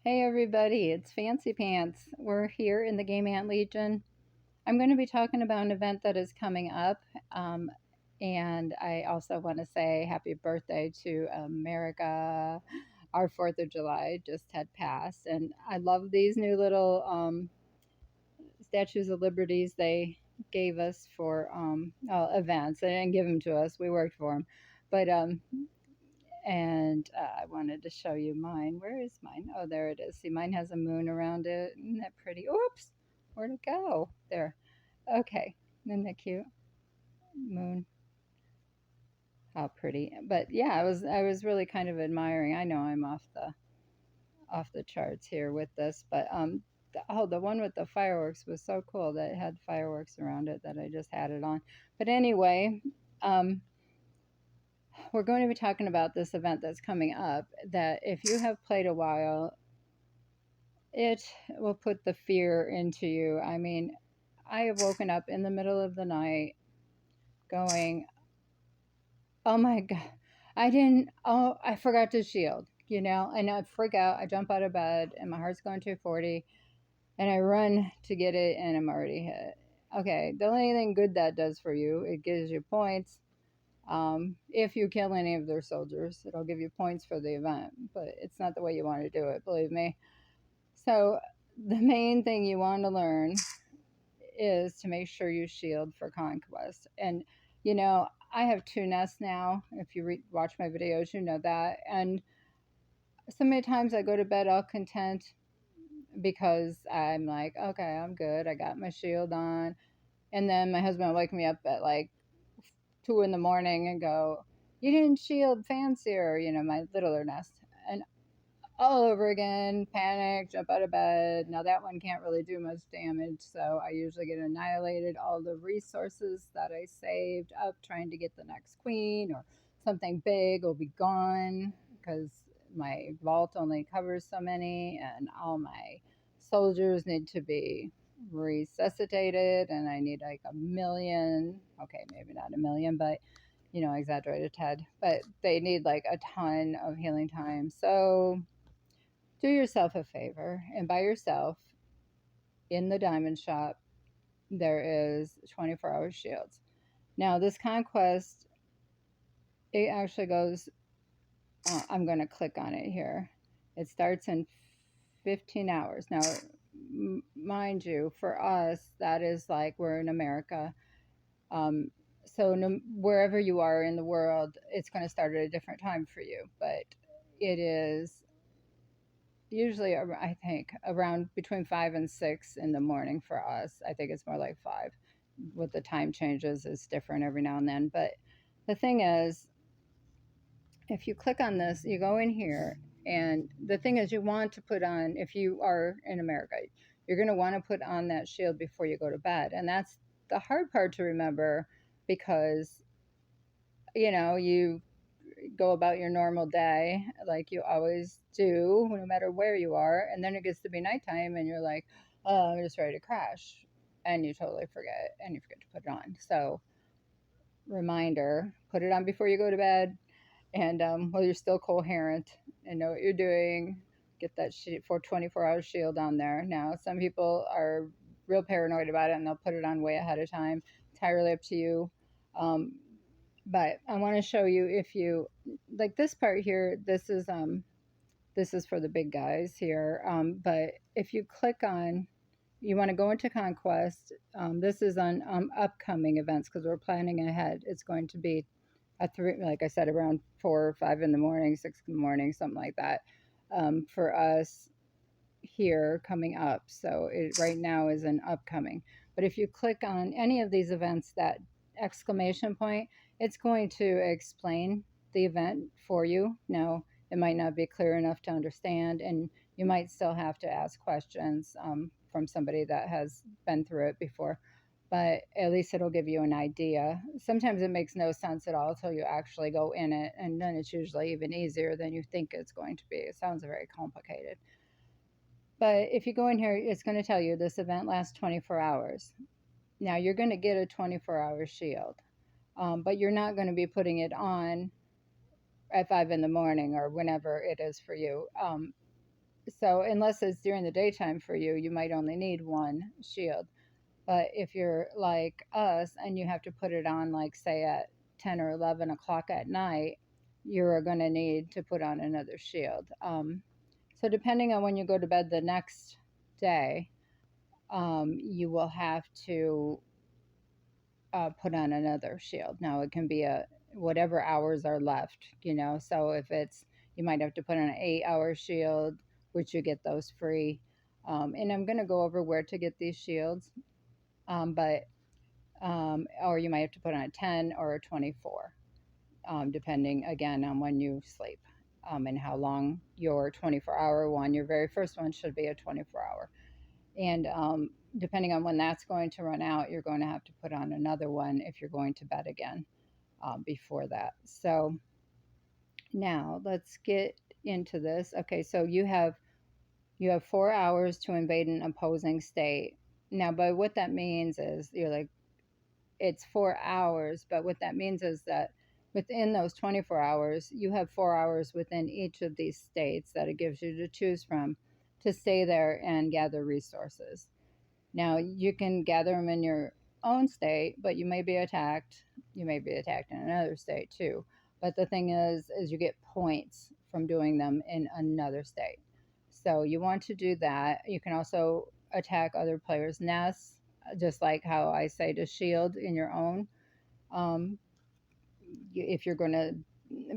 Hey everybody, it's Fancy Pants. We're here in the Game Ant Legion. I'm going to be talking about an event that is coming up, and I also want to say happy birthday to America. Our 4th of July just had passed, and I love these new little statues of liberties they gave us for events. They didn't give them to us; we worked for them, but I wanted to show you mine. Where is mine? Oh, there it is. See, mine has a moon around it. Isn't that pretty? Oops, where'd it go? There. Okay, isn't that cute? Moon. How pretty. But yeah, I was really kind of admiring. I know I'm off the charts here with this, but the one with the fireworks was so cool that it had fireworks around it that I just had it on. But anyway, um, we're going to be talking about this event that's coming up. That if you have played a while, it will put the fear into you. I mean, I have woken up in the middle of the night going, oh my God, I forgot to shield, and I freak out. I jump out of bed and my heart's going 240 and I run to get it and I'm already hit. Okay, the only thing good that does for you, it gives you points. If you kill any of their soldiers, it'll give you points for the event, but it's not the way you want to do it, believe me. So, the main thing you want to learn is to make sure you shield for Conquest. And, I have two nests now. If you watch my videos, you know that. And so many times I go to bed all content because I'm like, okay, I'm good. I got my shield on. And then my husband will wake me up at like 2 in the morning and go, you didn't shield fancier, my littler nest. And all over again, panic, jump out of bed. Now that one can't really do much damage, so I usually get annihilated. All the resources that I saved up trying to get the next queen or something big will be gone because my vault only covers so many, and all my soldiers need to be resuscitated, and I need like a million. Okay, maybe not a million, but exaggerated Ted, but they need like a ton of healing time. So do yourself a favor and buy yourself in the diamond shop. There is 24-hour shields. Now, this conquest, it actually goes, I'm going to click on it here. It starts in 15 hours. Now, mind you, for us, that is like we're in America. Um, so, no, wherever you are in the world, it's going to start at a different time for you. But it is usually, I think, around between 5 and 6 in the morning for us. I think it's more like 5. With the time changes, it's different every now and then. But the thing is, if you click on this, you go in here, and the thing is, you want to put on, if you are in America, you're going to want to put on that shield before you go to bed. And that's the hard part to remember because, you go about your normal day like you always do, no matter where you are. And then it gets to be nighttime and you're like, oh, I'm just ready to crash. And you totally forget and you forget to put it on. So, reminder, put it on before you go to bed. And while you're still coherent and know what you're doing, get that 24-hour shield on there. Now, some people are real paranoid about it and they'll put it on way ahead of time. Entirely up to you. Um, but I want to show you, if you like this part here, this is for the big guys here. But if you click on, you want to go into Conquest. This is on upcoming events because we're planning ahead. It's going to be like I said, around 4 or 5 in the morning, 6 in the morning, something like that, for us here coming up. So it right now is an upcoming. But if you click on any of these events, that exclamation point, it's going to explain the event for you. Now, it might not be clear enough to understand, and you might still have to ask questions from somebody that has been through it before. But at least it'll give you an idea. Sometimes it makes no sense at all until you actually go in it, and then it's usually even easier than you think it's going to be. It sounds very complicated. But if you go in here, it's going to tell you this event lasts 24 hours. Now, you're going to get a 24-hour shield, but you're not going to be putting it on at 5 in the morning or whenever it is for you. So unless it's during the daytime for you, you might only need one shield. But if you're like us and you have to put it on, like say at 10 or 11 o'clock at night, you're going to need to put on another shield. So depending on when you go to bed the next day, you will have to put on another shield. Now it can be a whatever hours are left, you know. So if it's you might have to put on an 8-hour shield, which you get those free. And I'm going to go over where to get these shields, but or you might have to put on a 10 or a 24, depending again on when you sleep. And how long your 24-hour one, your very first one should be a 24-hour. And depending on when that's going to run out, you're going to have to put on another one if you're going to bed again before that. So now let's get into this. Okay, so you have 4 hours to invade an opposing state. Now, by what that means is you're like it's 4 hours, but what that means is that within those 24 hours, you have 4 hours within each of these states that it gives you to choose from to stay there and gather resources. Now, you can gather them in your own state, but you may be attacked. You may be attacked in another state too. But the thing is you get points from doing them in another state. So you want to do that. You can also attack other players' nests, just like how I say to shield in your own. Um, if you're going to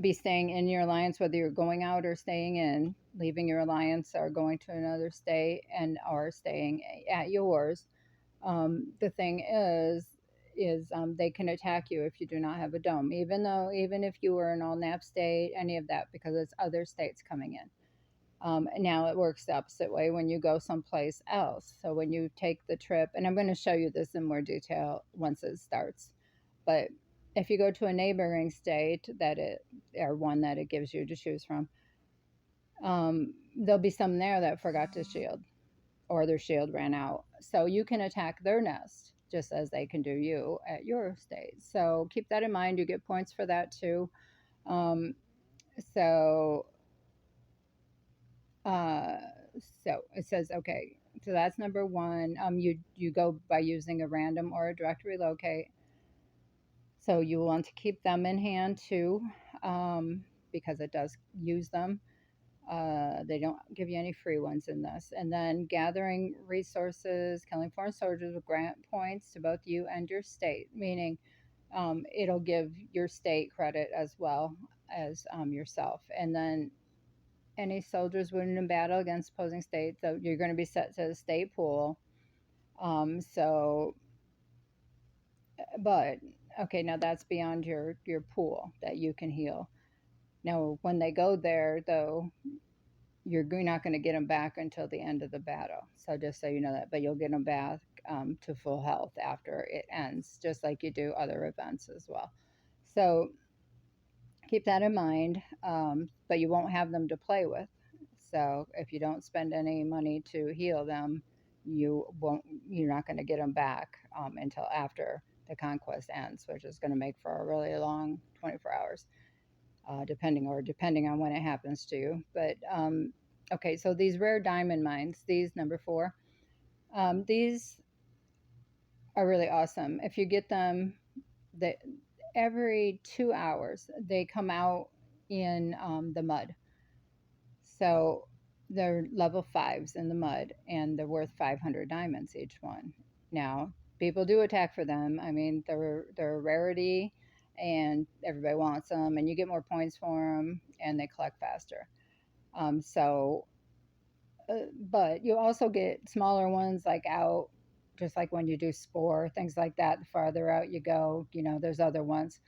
be staying in your alliance, whether you're going out or staying in, leaving your alliance or going to another state and or staying at yours, the thing is they can attack you if you do not have a dome, even if you were an all nap state, any of that, because it's other states coming in. Now it works the opposite way when you go someplace else. So when you take the trip, and I'm going to show you this in more detail once it starts, but if you go to a neighboring state that it or one that it gives you to choose from, there'll be some there that forgot to shield or their shield ran out. So you can attack their nest just as they can do you at your state. So keep that in mind. You get points for that too. Um, so uh, so it says okay. So that's number one. You go by using a random or a direct relocate. So you want to keep them in hand too, because it does use them. They don't give you any free ones in this. And then gathering resources, killing foreign soldiers will grant points to both you and your state, meaning it'll give your state credit as well as yourself. And then any soldiers wounded in battle against opposing states, so you're going to be set to the state pool. So, but okay, now that's beyond your pool that you can heal. Now, when they go there, though, you're not going to get them back until the end of the battle. So just so you know that, but you'll get them back to full health after it ends, just like you do other events as well. So keep that in mind, but you won't have them to play with. So if you don't spend any money to heal them, you're not going to get them back until after the conquest ends, which is going to make for a really long 24 hours, depending on when it happens to you. But okay, so these rare diamond mines, these number four, these are really awesome. If you get them, the every 2 hours they come out in the mud. So they're level fives in the mud, and they're worth 500 diamonds each one. Now people do attack for them. I mean, they're a rarity, and everybody wants them, and you get more points for them, and they collect faster. So, but you also get smaller ones like out, just like when you do spore, things like that. The farther out you go, there's other ones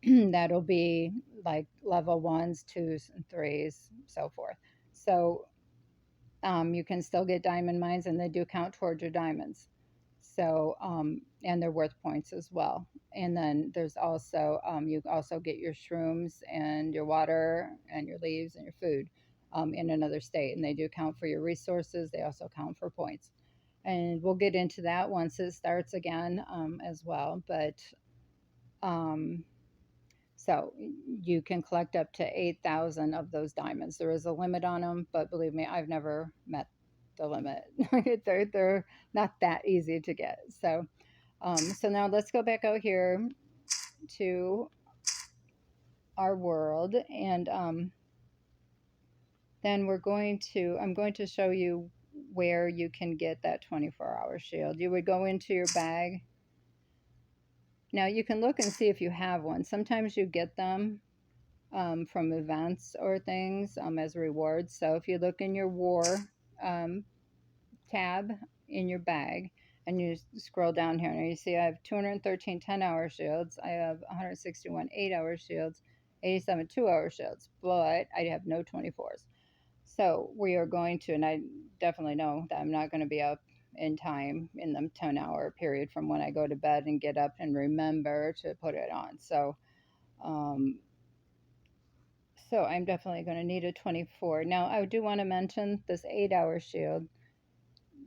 that'll be like level ones, twos, and threes, so forth. So you can still get diamond mines, and they do count towards your diamonds. So, and they're worth points as well. And then there's also, you also get your shrooms and your water and your leaves and your food in another state. And they do count for your resources. They also count for points. And we'll get into that once it starts again as well. But So you can collect up to 8,000 of those diamonds. There is a limit on them, but believe me, I've never met the limit. They're not that easy to get. So now let's go back out here to our world, and then I'm going to show you where you can get that 24-hour shield. You would go into your bag. Now you can look and see if you have one. Sometimes you get them from events or things as rewards. So if you look in your war um, tab in your bag and you scroll down here, and you see I have 213 10-hour shields, I have 161 8-hour shields, 87 2-hour shields, but I have no 24s. So we are going to, and I definitely know that I'm not going to be up in time in the 10-hour period from when I go to bed and get up and remember to put it on. Um, so I'm definitely going to need a 24. Now, I do want to mention this 8-hour shield.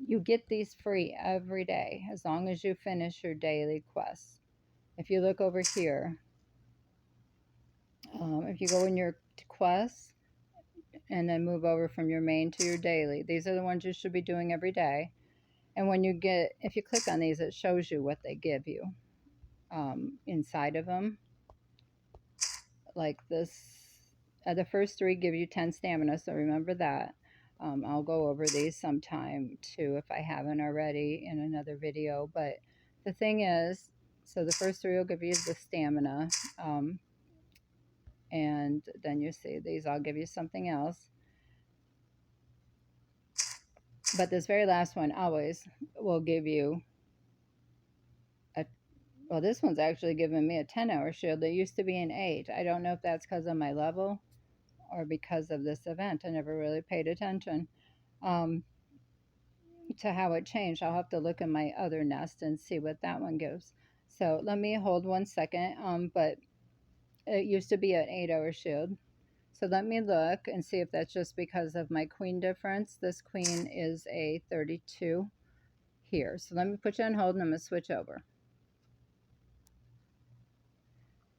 You get these free every day as long as you finish your daily quests. If you look over here, if you go in your quests and then move over from your main to your daily, these are the ones you should be doing every day. And when you get, if you click on these, it shows you what they give you inside of them. Like this, the first three give you 10 stamina, so remember that. I'll go over these sometime too if I haven't already in another video. But the thing is, so the first three will give you the stamina, and then you see these all give you something else. But this very last one always will give you a, well, this one's actually giving me a 10-hour shield. There used to be an 8. I don't know if that's because of my level or because of this event. I never really paid attention um, to how it changed. I'll have to look in my other nest and see what that one gives. So let me hold 1 second. But it used to be an 8-hour shield. So let me look and see if that's just because of my queen difference. This queen is a 32 here. So let me put you on hold and I'm going to switch over.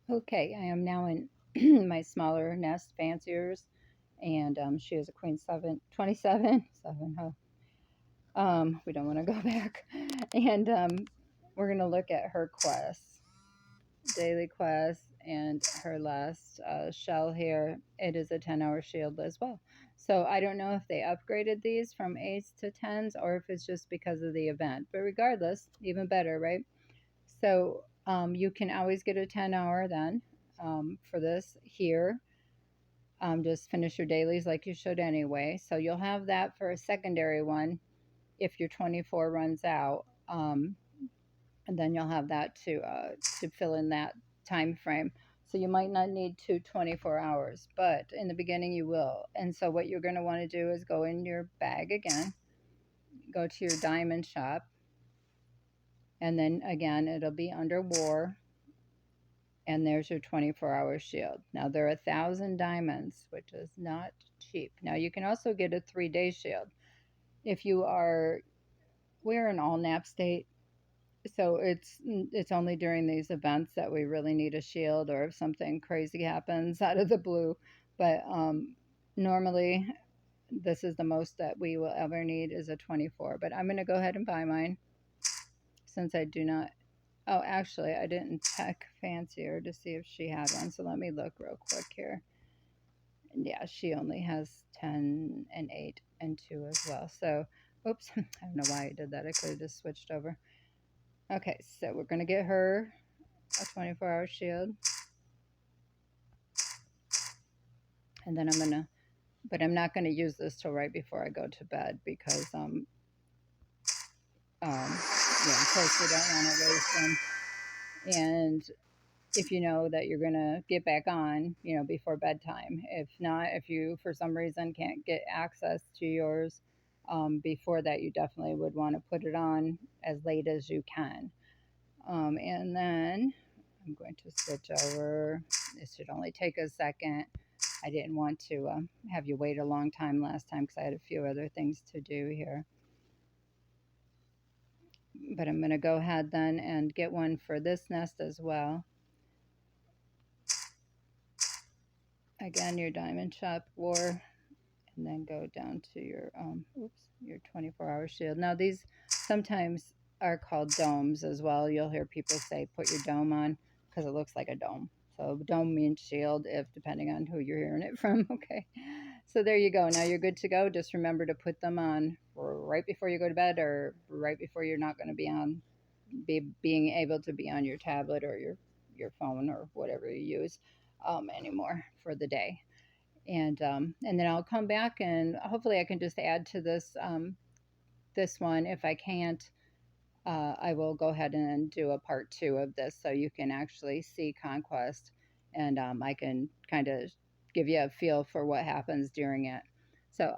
Okay, I am now in my smaller nest, Fanciers, and she is a queen 27. 7, huh? We don't want to go back. And we're going to look at her quests, daily quests, and her last shell here. It is a 10-hour shield as well. So I don't know if they upgraded these from 8s to 10s or if it's just because of the event. But regardless, even better, right? So you can always get a 10-hour then for this here. Just finish your dailies like you should anyway. So you'll have that for a secondary one if your 24 runs out, and then you'll have that to fill in that time frame. So you might not need 24 hours, but in the beginning you will. And so what you're going to want to do is go in your bag again, go to your diamond shop, and then again it'll be under war, and there's your 24-hour shield. Now they're 1,000 diamonds, which is not cheap. Now you can also get a 3-day shield if you are, we're in all nap state, so it's only during these events that we really need a shield, or if something crazy happens out of the blue. But normally this is the most that we will ever need is a 24. But I'm going to go ahead and buy mine since I do not. Oh, actually, I didn't check Fancier to see if she had one. So let me look real quick here. And yeah, she only has 10 and 8 and 2 as well. So, oops, I don't know why I did that. I could have just switched over. Okay, so we're going to get her a 24-hour shield. And then I'm going to, but I'm not going to use this till right before I go to bed because, yeah, of course we don't want to waste them. And if you know that you're going to get back on, before bedtime. If not, if you for some reason can't get access to yours before that, you definitely would want to put it on as late as you can. And then I'm going to switch over. This should only take a second. I didn't want to have you wait a long time last time because I had a few other things to do here. But I'm going to go ahead then and get one for this nest as well. again, your diamond shop war, and then go down to your your 24-hour shield. Now these sometimes are called domes as well. You'll hear people say put your dome on because it looks like a dome. So dome means shield, if depending on who you're hearing it from. Okay, so there you go. Now you're good to go. Just remember to put them on right before you go to bed, or right before you're not going to be on, being able to be on your tablet or your phone or whatever you use anymore for the day. And then I'll come back and hopefully I can just add to this one. If I can't, I will go ahead and do a part two of this so you can actually see Conquest, and I can kind of give you a feel for what happens during it. So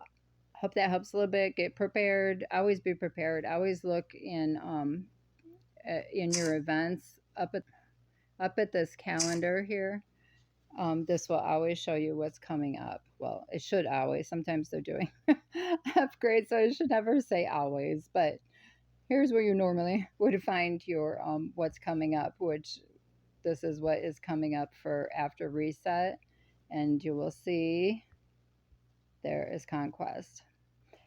hope that helps a little bit. Get prepared. Always be prepared. Always look in your events up at this calendar here. This will always show you what's coming up. Well, it should always. Sometimes they're doing upgrades, so I should never say always. But here's where you normally would find your what's coming up, which this is what is coming up for after reset, and you will see there is Conquest.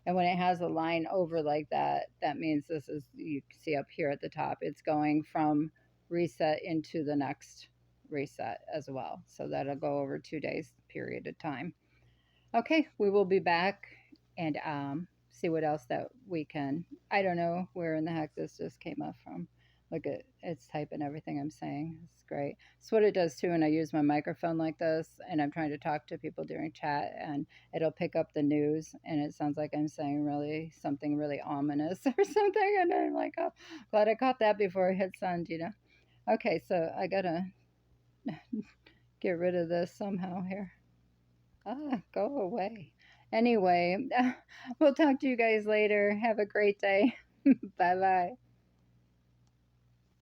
And when it has a line over like that, that means this is, you see up here at the top, it's going from reset into the next reset as well. So that'll go over 2 days period of time. Okay, we will be back and see what else that we can. I don't know where in the heck this just came up from. Look at it's typing everything I'm saying. It's great. It's what it does too. And I use my microphone like this, and I'm trying to talk to people during chat, and it'll pick up the news, and it sounds like I'm saying really something really ominous or something. And I'm like, oh, glad I caught that before I hit send. Okay, so I gotta get rid of this somehow here. Go away. Anyway, we'll talk to you guys later. Have a great day. Bye bye.